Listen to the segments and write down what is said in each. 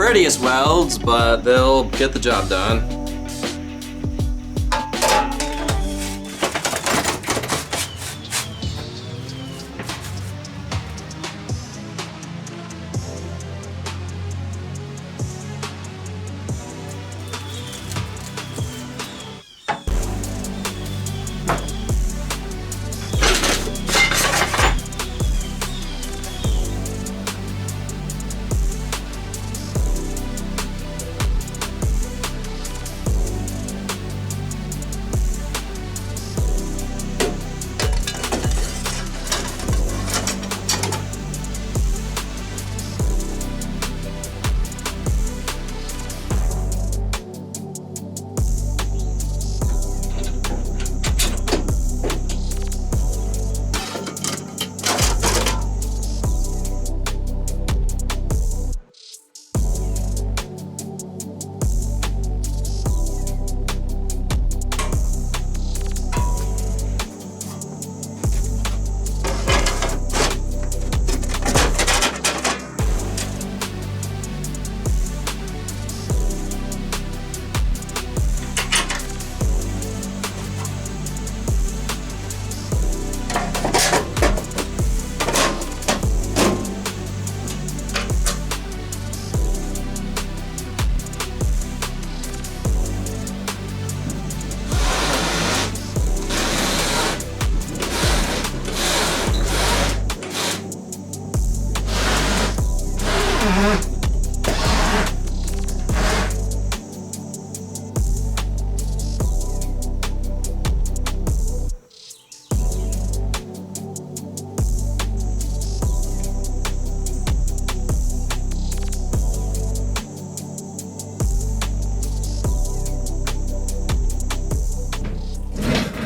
prettiest welds, but they'll get the job done.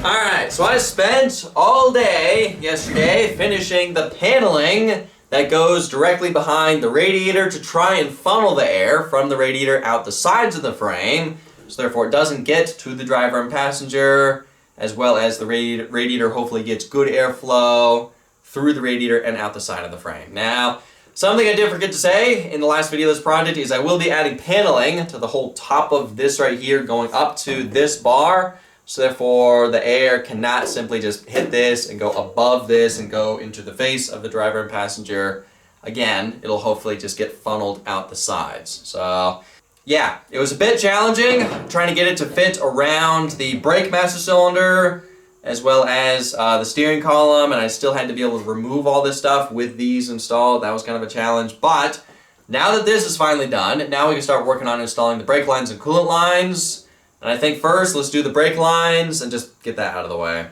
Alright, so I spent all day yesterday finishing the paneling that goes directly behind the radiator to try and funnel the air from the radiator out the sides of the frame, so therefore it doesn't get to the driver and passenger, as well as the radiator hopefully gets good airflow through the radiator and out the side of the frame. Now, something I did forget to say in the last video of this project is I will be adding paneling to the whole top of this right here going up to this bar. So therefore, the air cannot simply just hit this and go above this and go into the face of the driver and passenger. Again, it'll hopefully just get funneled out the sides. So yeah, it was a bit challenging trying to get it to fit around the brake master cylinder as well as the steering column, and I still had to be able to remove all this stuff with these installed. That was kind of a challenge, but now that this is finally done, now we can start working on installing the brake lines and coolant lines. And I think first, let's do the brake lines and just get that out of the way.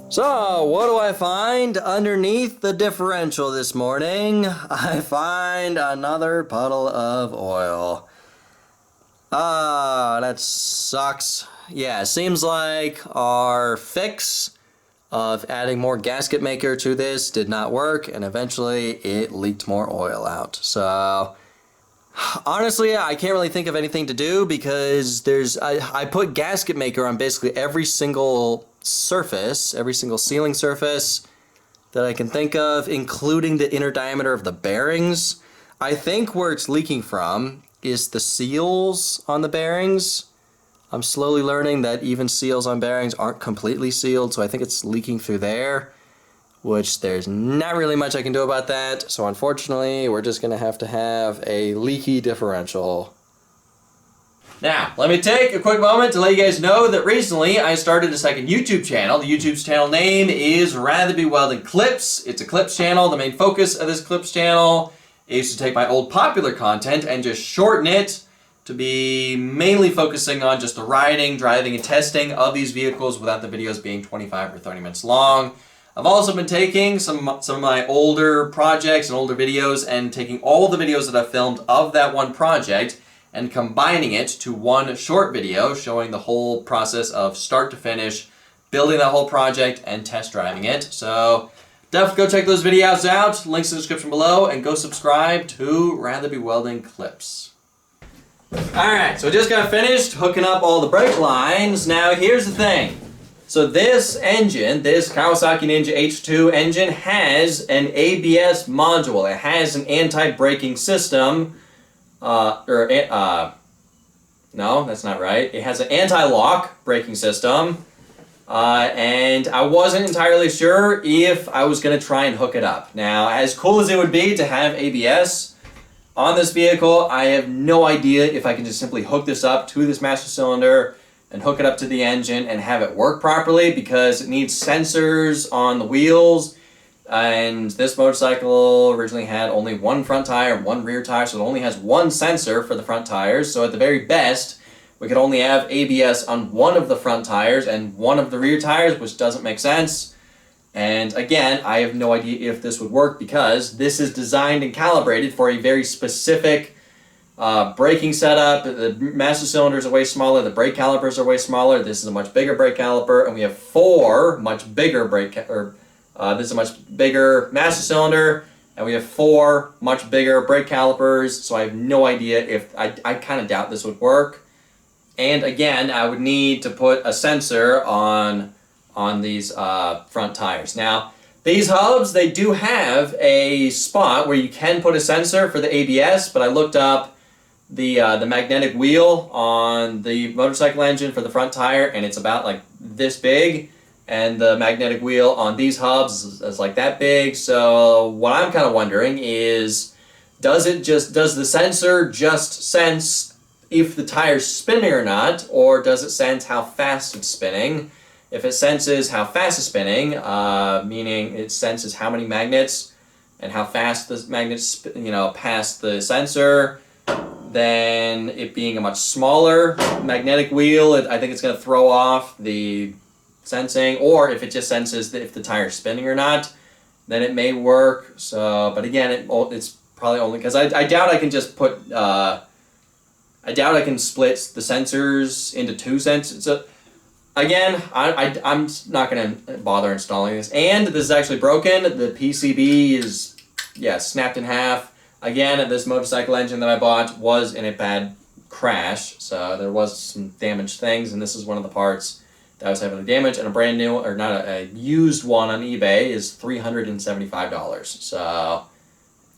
So, what do I find underneath the differential this morning? I find another puddle of oil. That sucks. Yeah, it seems like our fix of adding more gasket maker to this did not work, and eventually it leaked more oil out. So, Honestly, I can't really think of anything to do because I put gasket maker on basically every single surface, every single sealing surface that I can think of, including the inner diameter of the bearings. I think where it's leaking from is the seals on the bearings. I'm slowly learning that even seals on bearings aren't completely sealed, so I think it's leaking through there, which there's not really much I can do about that. So unfortunately, we're just gonna have to have a leaky differential. Now, let me take a quick moment to let you guys know that recently I started a second YouTube channel. The YouTube channel name is Rather Be Welding Clips. It's a clips channel. The main focus of this clips channel is to take my old popular content and just shorten it to be mainly focusing on just the riding, driving, and testing of these vehicles without the videos being 25 or 30 minutes long. I've also been taking some of my older projects and older videos and taking all the videos that I've filmed of that one project and combining it to one short video showing the whole process of start to finish, building that whole project and test driving it. So definitely go check those videos out, links in the description below, and go subscribe to Rather Be Welding Clips. Alright, so I just got finished hooking up all the brake lines. Now here's the thing. So this engine, this Kawasaki Ninja H2 engine, has an ABS module. It has an anti-braking system. No, that's not right. It has an anti-lock braking system. And I wasn't entirely sure if I was going to try and hook it up. Now, as cool as it would be to have ABS on this vehicle, I have no idea if I can just simply hook this up to this master cylinder and hook it up to the engine and have it work properly, because it needs sensors on the wheels, and this motorcycle originally had only one front tire and one rear tire, so it only has one sensor for the front tires. So at the very best, we could only have ABS on one of the front tires and one of the rear tires, which doesn't make sense. And again, I have no idea if this would work, because this is designed and calibrated for a very specific braking setup. The master cylinders are way smaller, the brake calipers are way smaller. This is a much bigger brake caliper, and we have four much bigger this is a much bigger master cylinder, and we have four much bigger brake calipers. So I have no idea if I kind of doubt this would work. And again, I would need to put a sensor on these front tires. Now, these hubs, they do have a spot where you can put a sensor for the ABS, but I looked up the magnetic wheel on the motorcycle engine for the front tire, and it's about like this big, and the magnetic wheel on these hubs is like that big. So what I'm kind of wondering is, does the sensor just sense if the tire's spinning or not, or does it sense how fast it's spinning? If it senses how fast it's spinning, meaning it senses how many magnets and how fast the magnets, pass the sensor, then it being a much smaller magnetic wheel, I think it's going to throw off the sensing. Or if it just senses if the tire's spinning or not, then it may work. So, but again, it's probably only because I doubt I can just put. I doubt I can split the sensors into two sensors. So, again, I'm not going to bother installing this. And this is actually broken. The PCB is, snapped in half. Again, this motorcycle engine that I bought was in a bad crash, so there was some damaged things, and this is one of the parts that was having the damage. And a brand new, or not a used one on eBay is $375. So,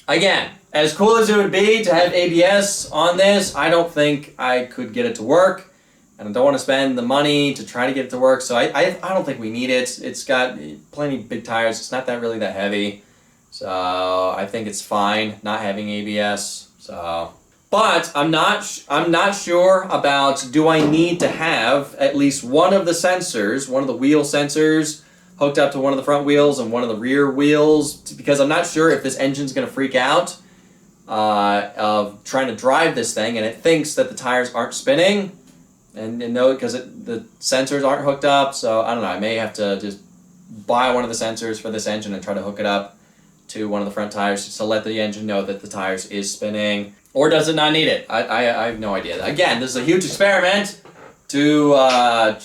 again, as cool as it would be to have ABS on this, I don't think I could get it to work. And I don't want to spend the money to try to get it to work, so I don't think we need it. It's got plenty of big tires. It's not really that heavy, so I think it's fine not having ABS. So, but I'm not sure about, do I need to have at least one of the sensors, one of the wheel sensors, hooked up to one of the front wheels and one of the rear wheels, because I'm not sure if this engine's going to freak out of trying to drive this thing, and it thinks that the tires aren't spinning. And no, because the sensors aren't hooked up, so I don't know. I may have to just buy one of the sensors for this engine and try to hook it up to one of the front tires just to let the engine know that the tires is spinning. Or does it not need it? I have no idea. Again, this is a huge experiment to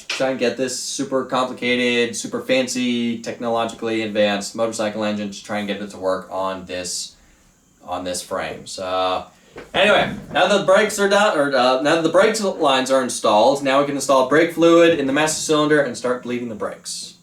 try and get this super complicated, super fancy, technologically advanced motorcycle engine to try and get it to work on this frame. So Anyway, now that the brakes are done, or now that the brake lines are installed, now we can install brake fluid in the master cylinder and start bleeding the brakes.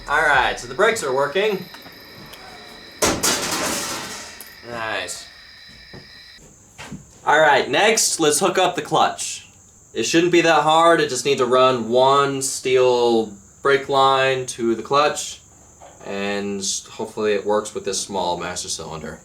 Alright, so the brakes are working. Nice. Alright, next let's hook up the clutch. It shouldn't be that hard, it just needs to run one steel brake line to the clutch, and hopefully it works with this small master cylinder.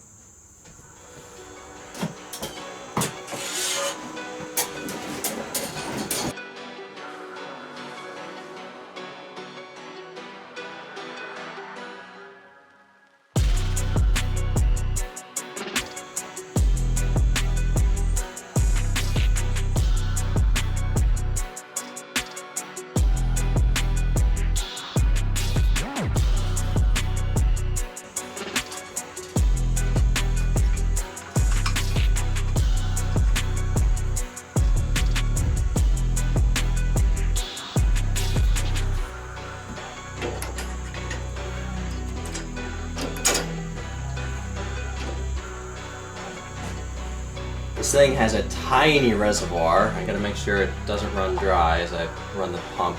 This thing has a tiny reservoir. I gotta make sure it doesn't run dry as I run the pump.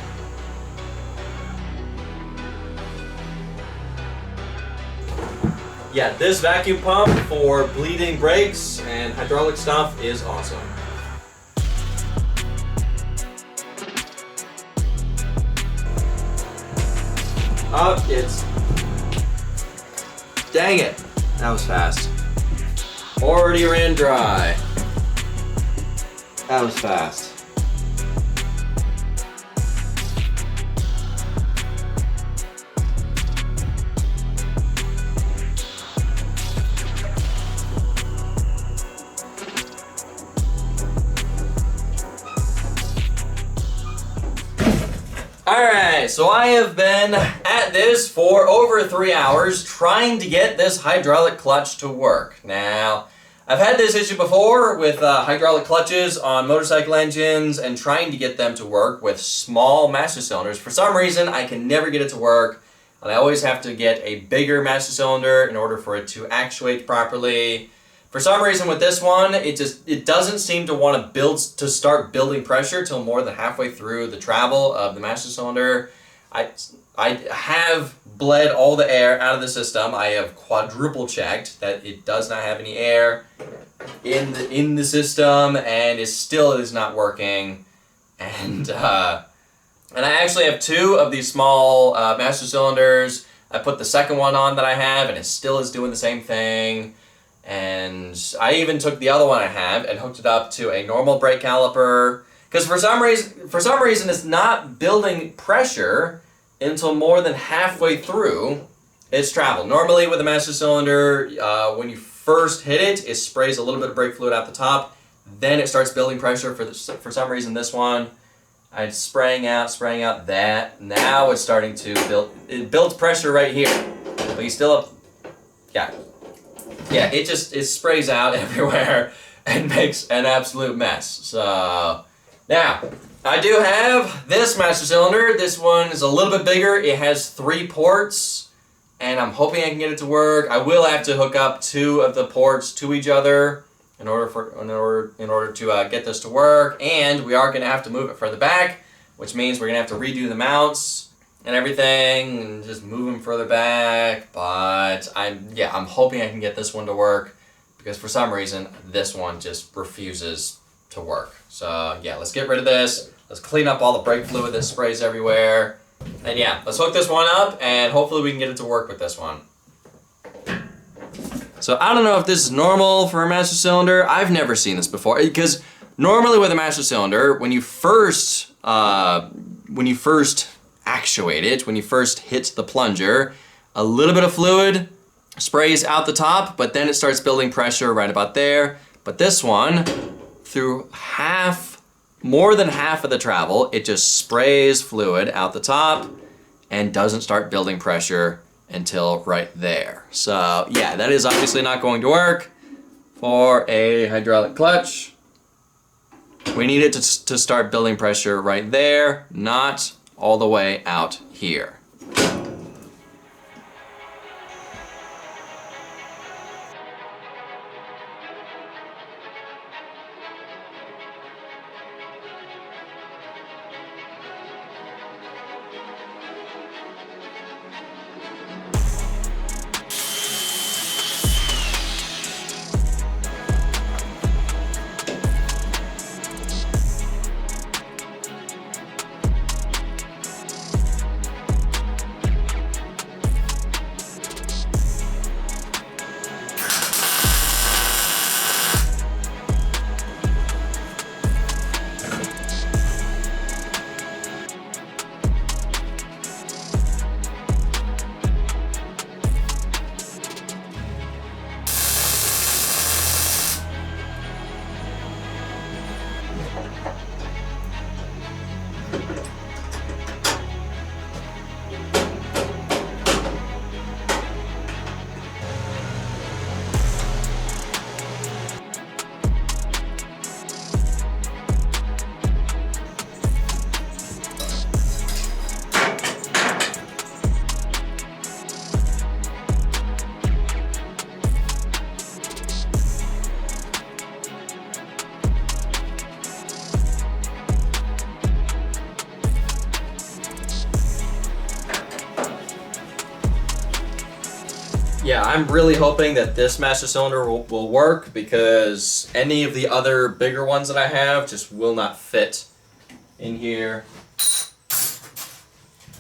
Yeah, this vacuum pump for bleeding brakes and hydraulic stuff is awesome. Oh, it's... Dang it! That was fast. Already ran dry. That was fast. Alright, so I have been at this for over 3 hours trying to get this hydraulic clutch to work. Now, I've had this issue before with hydraulic clutches on motorcycle engines and trying to get them to work with small master cylinders. For some reason, I can never get it to work, and I always have to get a bigger master cylinder in order for it to actuate properly. For some reason with this one, it doesn't seem to want to start building pressure till more than halfway through the travel of the master cylinder. I have bled all the air out of the system. I have quadruple checked that it does not have any air in the system, and it still is not working. And I actually have 2 of these small master cylinders. I put the second one on that I have, and it still is doing the same thing. And I even took the other one I have and hooked it up to a normal brake caliper, because for some reason it's not building pressure until more than halfway through its travel. Normally with a master cylinder, when you first hit it, it sprays a little bit of brake fluid out the top, then it starts building pressure. For some reason this one, it's spraying out that. Now it's starting to it builds pressure right here, but you still have, yeah, it sprays out everywhere and makes an absolute mess. So, now, I do have this master cylinder. This one is a little bit bigger. It has 3 ports, and I'm hoping I can get it to work. I will have to hook up 2 of the ports to each other in order to get this to work, and we are going to have to move it further back, which means we're going to have to redo the mounts and everything and just move them further back. But I'm hoping I can get this one to work, because for some reason this one just refuses to work. So yeah, let's get rid of this. Let's clean up all the brake fluid that sprays everywhere. And yeah, let's hook this one up and hopefully we can get it to work with this one. So I don't know if this is normal for a master cylinder. I've never seen this before, because normally with a master cylinder, when you first actuate it, when you first hit the plunger, a little bit of fluid sprays out the top, but then it starts building pressure right about there. But this one, through more than half of the travel, it just sprays fluid out the top and doesn't start building pressure until right there. So yeah, that is obviously not going to work for a hydraulic clutch. We need it to start building pressure right there, not all the way out here. Yeah, I'm really hoping that this master cylinder will work, because any of the other bigger ones that I have just will not fit in here.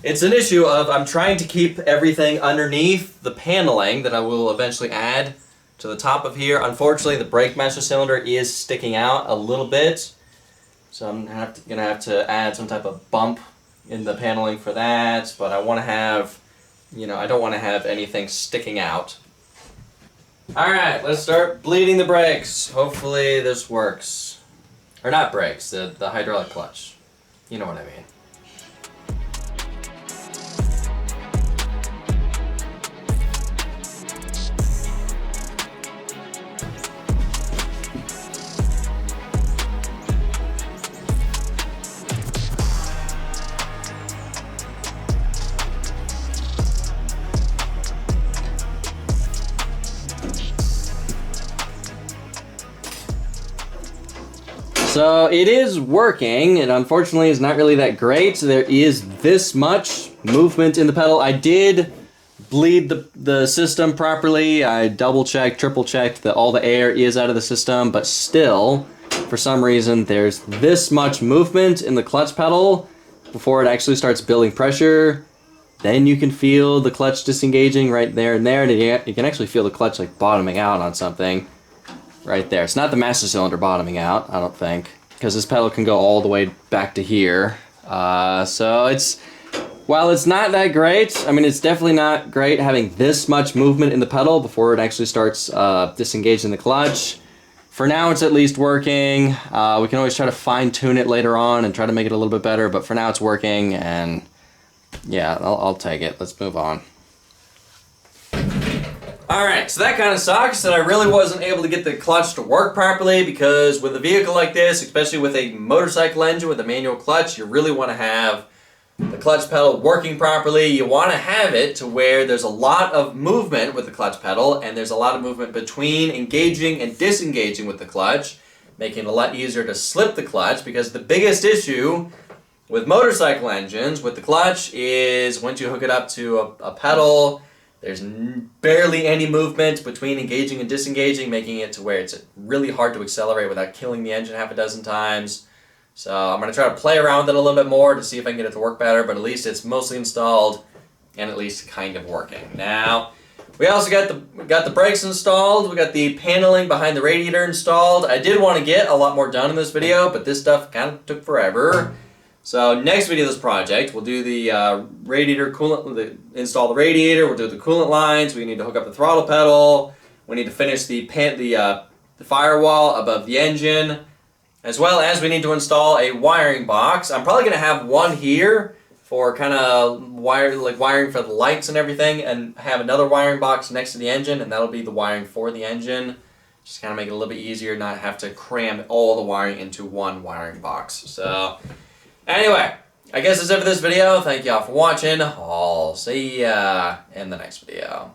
It's an issue of I'm trying to keep everything underneath the paneling that I will eventually add to the top of here. Unfortunately, the brake master cylinder is sticking out a little bit, so I'm gonna have to add some type of bump in the paneling for that, but I want to have, I don't want to have anything sticking out. Alright, let's start bleeding the brakes. Hopefully this works. Or not brakes, the hydraulic clutch. You know what I mean. So it is working. It unfortunately is not really that great. There is this much movement in the pedal. I did bleed the system properly. I double checked, triple checked that all the air is out of the system, but still, for some reason, there's this much movement in the clutch pedal before it actually starts building pressure. Then you can feel the clutch disengaging right there and there, and you can actually feel the clutch like bottoming out on something. Right there. It's not the master cylinder bottoming out, I don't think, because this pedal can go all the way back to here. So while it's not that great, I mean, it's definitely not great having this much movement in the pedal before it actually starts disengaging the clutch. For now, it's at least working. We can always try to fine-tune it later on and try to make it a little bit better, but for now it's working, and yeah, I'll take it. Let's move on. Alright, so that kind of sucks that I really wasn't able to get the clutch to work properly, because with a vehicle like this, especially with a motorcycle engine with a manual clutch, you really want to have the clutch pedal working properly. You want to have it to where there's a lot of movement with the clutch pedal, and there's a lot of movement between engaging and disengaging with the clutch, making it a lot easier to slip the clutch, because the biggest issue with motorcycle engines with the clutch is once you hook it up to a pedal, there's barely any movement between engaging and disengaging, making it to where it's really hard to accelerate without killing the engine half a dozen times. So I'm going to try to play around with it a little bit more to see if I can get it to work better, but at least it's mostly installed and at least kind of working. Now, we also got the brakes installed, we got the paneling behind the radiator installed. I did want to get a lot more done in this video, but this stuff kind of took forever. So next video of this project, we'll do the radiator coolant, install the radiator, we'll do the coolant lines, we need to hook up the throttle pedal, we need to finish the firewall above the engine, as well as we need to install a wiring box. I'm probably going to have one here for kind of wiring for the lights and everything, and have another wiring box next to the engine, and that'll be the wiring for the engine. Just kind of make it a little bit easier, not have to cram all the wiring into one wiring box. So anyway, I guess that's it for this video. Thank y'all for watching. I'll see ya in the next video.